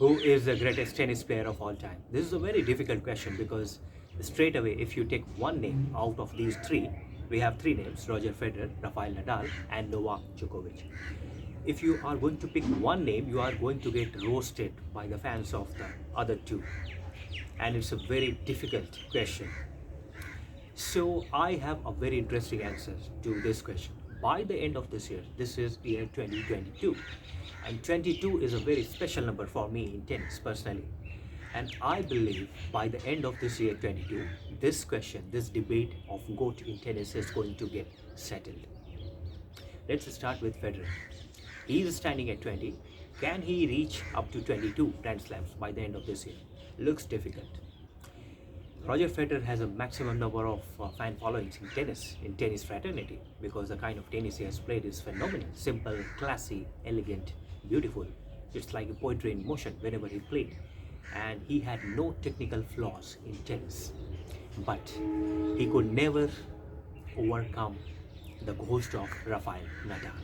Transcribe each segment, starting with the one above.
Who is the greatest tennis player of all time? This is a very difficult question because straight away, if you take one name out of these three, we have three names: Roger Federer, Rafael Nadal, and Novak Djokovic. If you are going to pick one name, you are going to get roasted by the fans of the other two. And it's a very difficult question. So I have a very interesting answer to this question. By the end of this year, this is year 2022, and 22 is a very special number for me in tennis personally. And I believe by the end of this year 22, this question, this debate of GOAT in tennis is going to get settled. Let's start with Federer. He is standing at 20. Can he reach up to 22 Grand Slams by the end of this year? Looks difficult. Roger Federer has a maximum number of fan followings in tennis fraternity, because the kind of tennis he has played is phenomenal, simple, classy, elegant, beautiful. It's like a poetry in motion whenever he played, and he had no technical flaws in tennis, but he could never overcome the ghost of Rafael Nadal.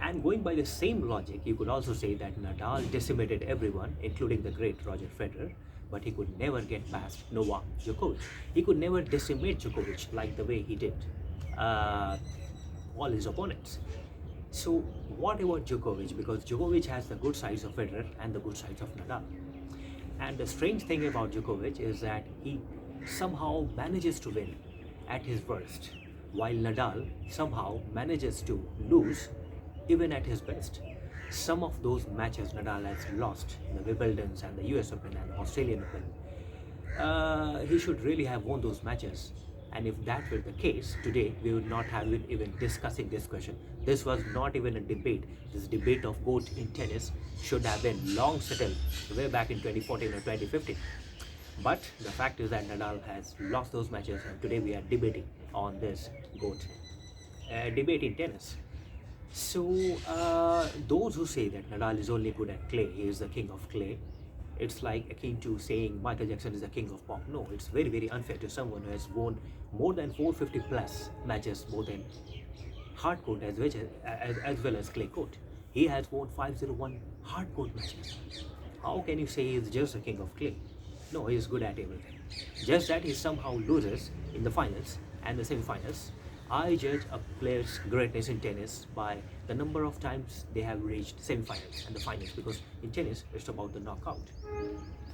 And going by the same logic, you could also say that Nadal decimated everyone, including the great Roger Federer, but he could never get past Novak Djokovic. He could never decimate Djokovic like the way he did all his opponents. So what about Djokovic? Because Djokovic has the good sides of Federer and the good sides of Nadal. And the strange thing about Djokovic is that he somehow manages to win at his worst, while Nadal somehow manages to lose even at his best. Some of those matches Nadal has lost, the Wimbledons and the US Open and the Australian Open, he should really have won those matches. And if that were the case, today we would not have been even discussing this question. This was not even a debate. This debate of GOAT in tennis should have been long settled way back in 2014 or 2015. But the fact is that Nadal has lost those matches, and today we are debating on this GOAT debate in tennis. So those who say that Nadal is only good at clay, he is the king of clay, it's like akin to saying Michael Jackson is the king of pop. No, it's very, very unfair to someone who has won more than 450 plus matches, both in hard court as well as clay court. He has won 501 hard court matches. How can you say he is just the king of clay? No, he is good at everything. Just that he somehow loses in the finals and the semi-finals. I judge a player's greatness in tennis by the number of times they have reached semi-finals and the finals, because in tennis it's about the knockout.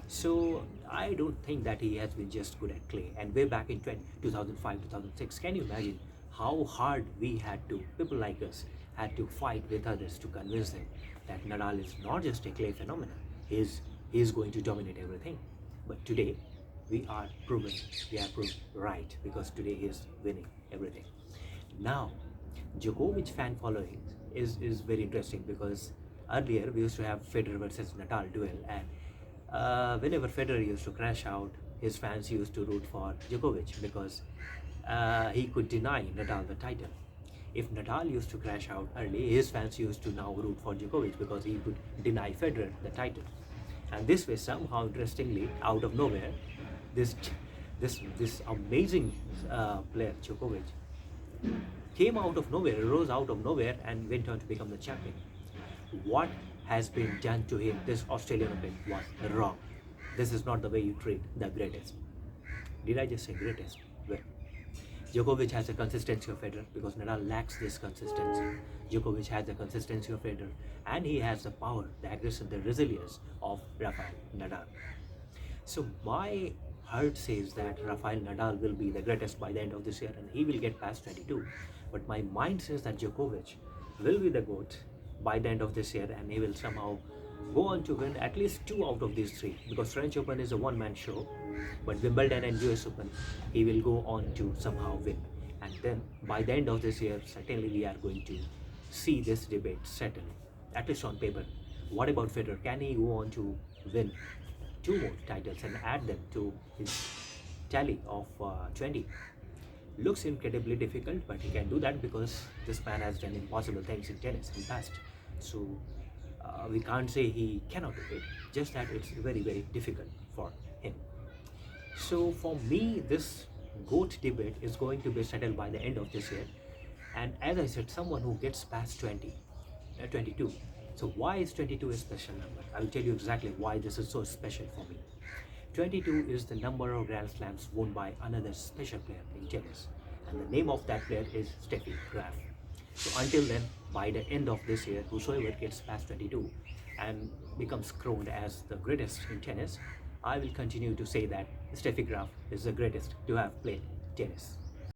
So I don't think that he has been just good at clay. And way back in 2005, 2006, can you imagine how hard people like us had to fight with others to convince them that Nadal is not just a clay phenomenon, he is going to dominate everything. But today we are proved right, because today he is winning everything. Now, Djokovic fan following is very interesting, because earlier we used to have Federer versus Nadal duel, and whenever Federer used to crash out, his fans used to root for Djokovic because he could deny Nadal the title. If Nadal used to crash out early, his fans used to now root for Djokovic because he could deny Federer the title. And this way, somehow interestingly, out of nowhere, this amazing player Djokovic came out of nowhere, rose out of nowhere, and went on to become the champion. What has been done to him this Australian Open was wrong. This is not the way you treat the greatest. Did I just say greatest? Well, Djokovic has the consistency of Federer, because Nadal lacks this consistency. Djokovic has the consistency of Federer, and he has the power, the aggression, the resilience of Rafael Nadal. So my heart says that Rafael Nadal will be the greatest by the end of this year, and he will get past 22. But my mind says that Djokovic will be the GOAT by the end of this year, and he will somehow go on to win at least 2 out of these 3, because French Open is a one-man show, but Wimbledon and US Open he will go on to somehow win. And then by the end of this year, certainly we are going to see this debate settle, at least on paper. What about Federer? Can he go on to win 2 more titles and add them to his tally of 20? Looks incredibly difficult, but he can do that because this man has done impossible things in tennis in the past. So we can't say he cannot do it, just that it's very, very difficult for him. So for me, this GOAT debate is going to be settled by the end of this year. And as I said, someone who gets past 22 So why is 22 a special number? I will tell you exactly why this is so special for me. 22 is the number of Grand Slams won by another special player in tennis, and the name of that player is Steffi Graf. So until then, by the end of this year, whosoever gets past 22 and becomes crowned as the greatest in tennis, I will continue to say that Steffi Graf is the greatest to have played tennis.